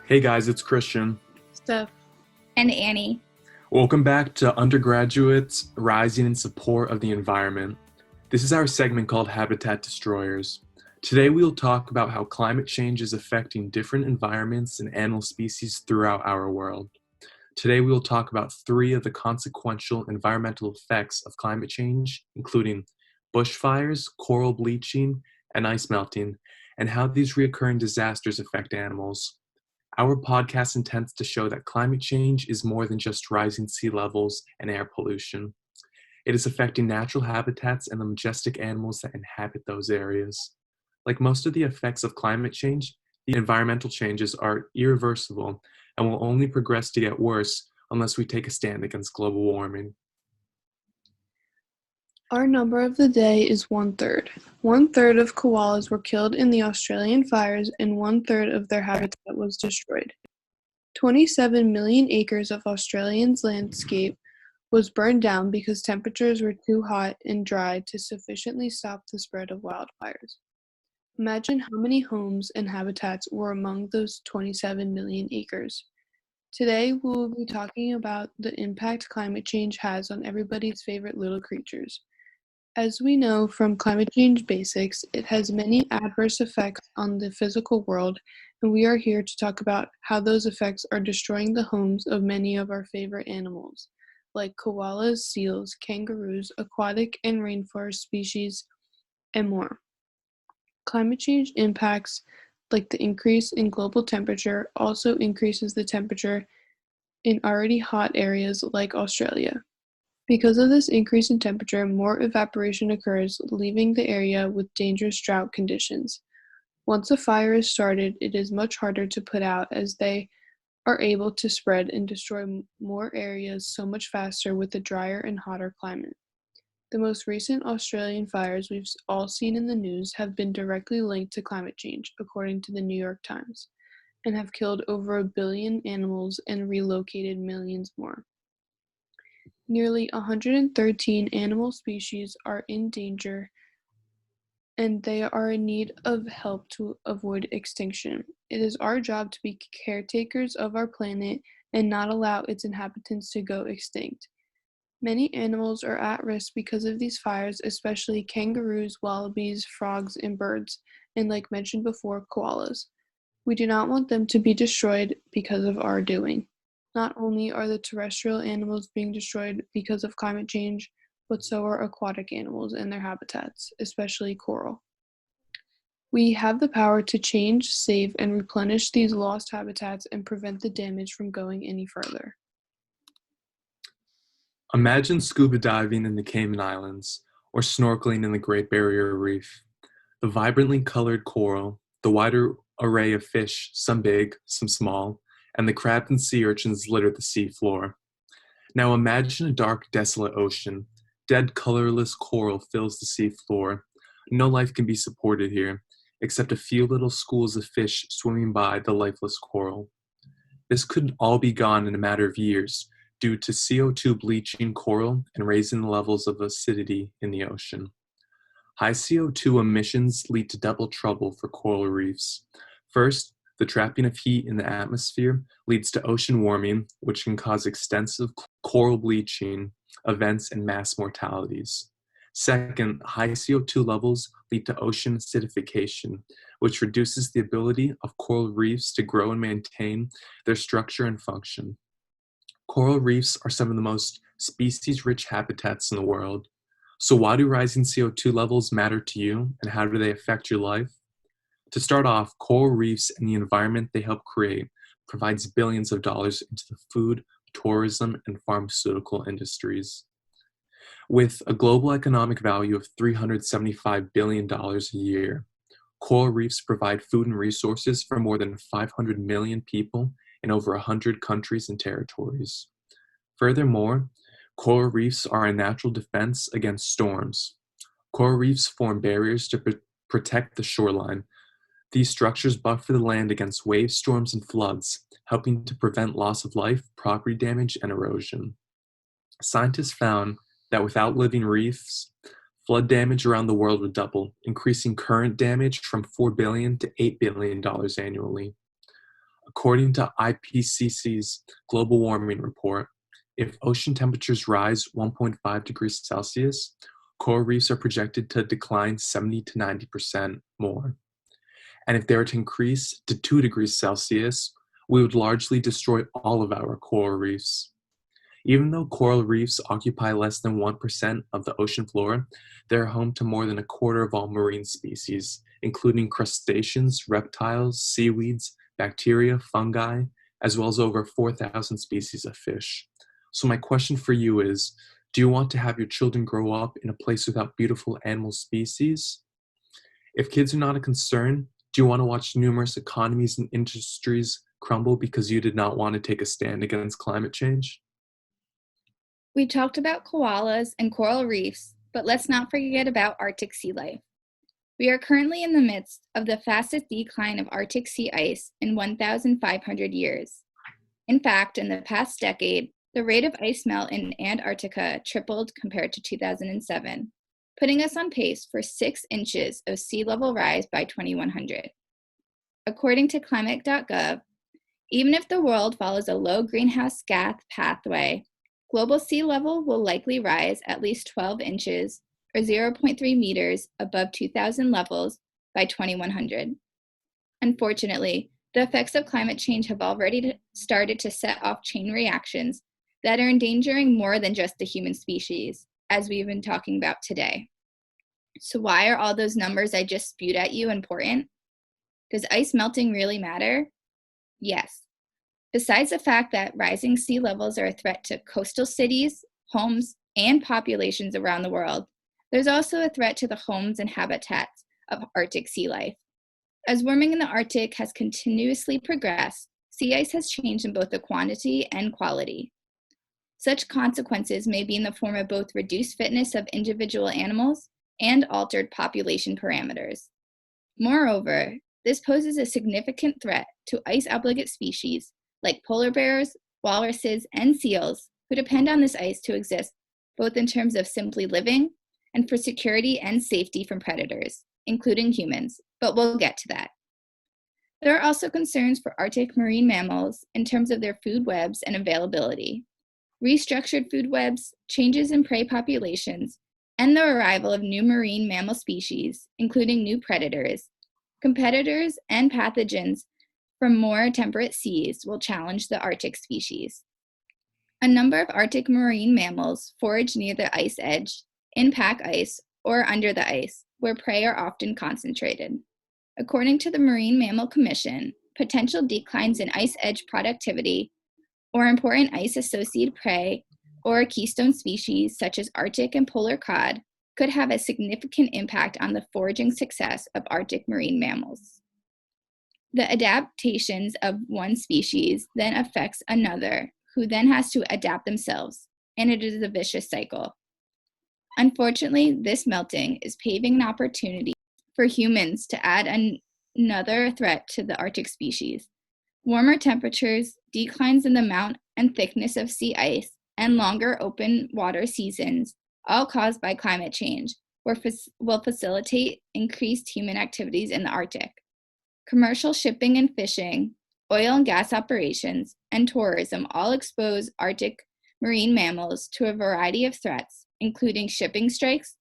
Hey guys, it's Christian. Steph. And Annie. Welcome back to Undergraduates Rising in Support of the Environment. This is our segment called Habitat Destroyers. Today we'll talk about how climate change is affecting different environments and animal species throughout our world. Today we will talk about three of the consequential environmental effects of climate change, including bushfires, coral bleaching, and ice melting, and how these recurring disasters affect animals. Our podcast intends to show that climate change is more than just rising sea levels and air pollution. It is affecting natural habitats and the majestic animals that inhabit those areas. Like most of the effects of climate change, the environmental changes are irreversible and will only progress to get worse unless we take a stand against global warming. Our number of the day is 1/3. 1/3 of koalas were killed in the Australian fires and 1/3 of their habitat was destroyed. 27 million acres of Australia's landscape was burned down because temperatures were too hot and dry to sufficiently stop the spread of wildfires. Imagine how many homes and habitats were among those 27 million acres. Today, we will be talking about the impact climate change has on everybody's favorite little creatures. As we know from climate change basics, it has many adverse effects on the physical world, and we are here to talk about how those effects are destroying the homes of many of our favorite animals, like koalas, seals, kangaroos, aquatic and rainforest species, and more. Climate change impacts, like the increase in global temperature, also increases the temperature in already hot areas like Australia. Because of this increase in temperature, more evaporation occurs, leaving the area with dangerous drought conditions. Once a fire is started, it is much harder to put out as they are able to spread and destroy more areas so much faster with a drier and hotter climate. The most recent Australian fires we've all seen in the news have been directly linked to climate change, according to the New York Times, and have killed over 1 billion animals and relocated millions more. Nearly 113 animal species are in danger and they are in need of help to avoid extinction. It is our job to be caretakers of our planet and not allow its inhabitants to go extinct. Many animals are at risk because of these fires, especially kangaroos, wallabies, frogs, and birds, and like mentioned before, koalas. We do not want them to be destroyed because of our doing. Not only are the terrestrial animals being destroyed because of climate change, but so are aquatic animals and their habitats, especially coral. We have the power to change, save, and replenish these lost habitats and prevent the damage from going any further. Imagine scuba diving in the Cayman Islands or snorkeling in the Great Barrier Reef. The vibrantly colored coral, the wider array of fish, some big, some small, and the crabs and sea urchins litter the sea floor. Now imagine a dark, desolate ocean. Dead, colorless coral fills the sea floor. No life can be supported here, except a few little schools of fish swimming by the lifeless coral. This could all be gone in a matter of years due to CO2 bleaching coral and raising the levels of acidity in the ocean. High CO2 emissions lead to double trouble for coral reefs. First, the trapping of heat in the atmosphere leads to ocean warming, which can cause extensive coral bleaching events and mass mortalities. Second, high CO2 levels lead to ocean acidification, which reduces the ability of coral reefs to grow and maintain their structure and function. Coral reefs are some of the most species-rich habitats in the world. So why do rising CO2 levels matter to you, and how do they affect your life? To start off, coral reefs and the environment they help create provides billions of dollars into the food, tourism, and pharmaceutical industries. With a global economic value of $375 billion a year, coral reefs provide food and resources for more than 500 million people in over 100 countries and territories. Furthermore, coral reefs are a natural defense against storms. Coral reefs form barriers to protect the shoreline. These structures buffer the land against waves, storms, and floods, helping to prevent loss of life, property damage, and erosion. Scientists found that without living reefs, flood damage around the world would double, increasing current damage from $4 billion to $8 billion annually. According to IPCC's global warming report, if ocean temperatures rise 1.5 degrees Celsius, coral reefs are projected to decline 70 to 90% more. And if they were to increase to 2 degrees Celsius, we would largely destroy all of our coral reefs. Even though coral reefs occupy less than 1% of the ocean floor, they're home to more than a quarter of all marine species, including crustaceans, reptiles, seaweeds, bacteria, fungi, as well as over 4,000 species of fish. So my question for you is, do you want to have your children grow up in a place without beautiful animal species? If kids are not a concern, do you want to watch numerous economies and industries crumble because you did not want to take a stand against climate change? We talked about koalas and coral reefs, but let's not forget about Arctic sea life. We are currently in the midst of the fastest decline of Arctic sea ice in 1,500 years. In fact, in the past decade, the rate of ice melt in Antarctica tripled compared to 2007, putting us on pace for 6 inches of sea level rise by 2100. According to climate.gov, even if the world follows a low greenhouse gas pathway, global sea level will likely rise at least 12 inches or 0.3 meters above 2000 levels by 2100. Unfortunately, the effects of climate change have already started to set off chain reactions that are endangering more than just the human species, as we've been talking about today. So why are all those numbers I just spewed at you important? Does ice melting really matter? Yes. Besides the fact that rising sea levels are a threat to coastal cities, homes, and populations around the world, there's also a threat to the homes and habitats of Arctic sea life. As warming in the Arctic has continuously progressed, sea ice has changed in both the quantity and quality. Such consequences may be in the form of both reduced fitness of individual animals and altered population parameters. Moreover, this poses a significant threat to ice-obligate species like polar bears, walruses, and seals who depend on this ice to exist both in terms of simply living and for security and safety from predators, including humans, but we'll get to that. There are also concerns for Arctic marine mammals in terms of their food webs and availability. Restructured food webs, changes in prey populations, and the arrival of new marine mammal species, including new predators, competitors, and pathogens from more temperate seas will challenge the Arctic species. A number of Arctic marine mammals forage near the ice edge, in pack ice, or under the ice, where prey are often concentrated. According to the Marine Mammal Commission, potential declines in ice edge productivity or important ice-associated prey or keystone species such as Arctic and polar cod could have a significant impact on the foraging success of Arctic marine mammals. The adaptations of one species then affects another, who then has to adapt themselves, and it is a vicious cycle. Unfortunately, this melting is paving an opportunity for humans to add another threat to the Arctic species. Warmer temperatures, declines in the amount and thickness of sea ice, and longer open water seasons, all caused by climate change, will facilitate increased human activities in the Arctic. Commercial shipping and fishing, oil and gas operations, and tourism all expose Arctic marine mammals to a variety of threats, including shipping strikes,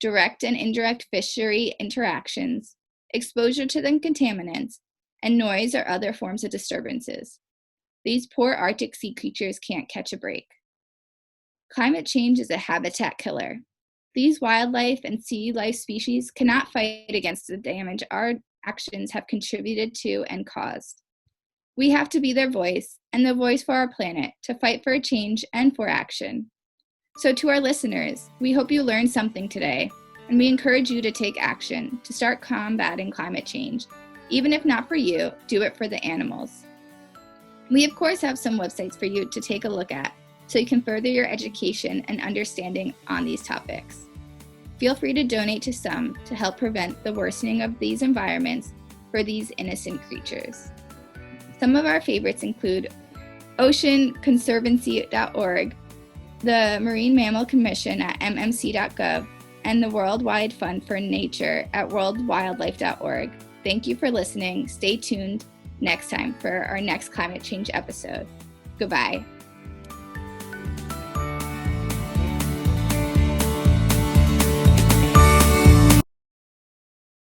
direct and indirect fishery interactions, exposure to the contaminants, and noise or other forms of disturbances. These poor Arctic sea creatures can't catch a break. Climate change is a habitat killer. These wildlife and sea life species cannot fight against the damage our actions have contributed to and caused. We have to be their voice and the voice for our planet to fight for a change and for action. So to our listeners, we hope you learned something today, and we encourage you to take action to start combating climate change. Even if not for you, do it for the animals. We of course have some websites for you to take a look at so you can further your education and understanding on these topics. Feel free to donate to some to help prevent the worsening of these environments for these innocent creatures. Some of our favorites include oceanconservancy.org, the Marine Mammal Commission at mmc.gov, and the Worldwide Fund for Nature at worldwildlife.org. Thank you for listening. Stay tuned next time for our next climate change episode. Goodbye.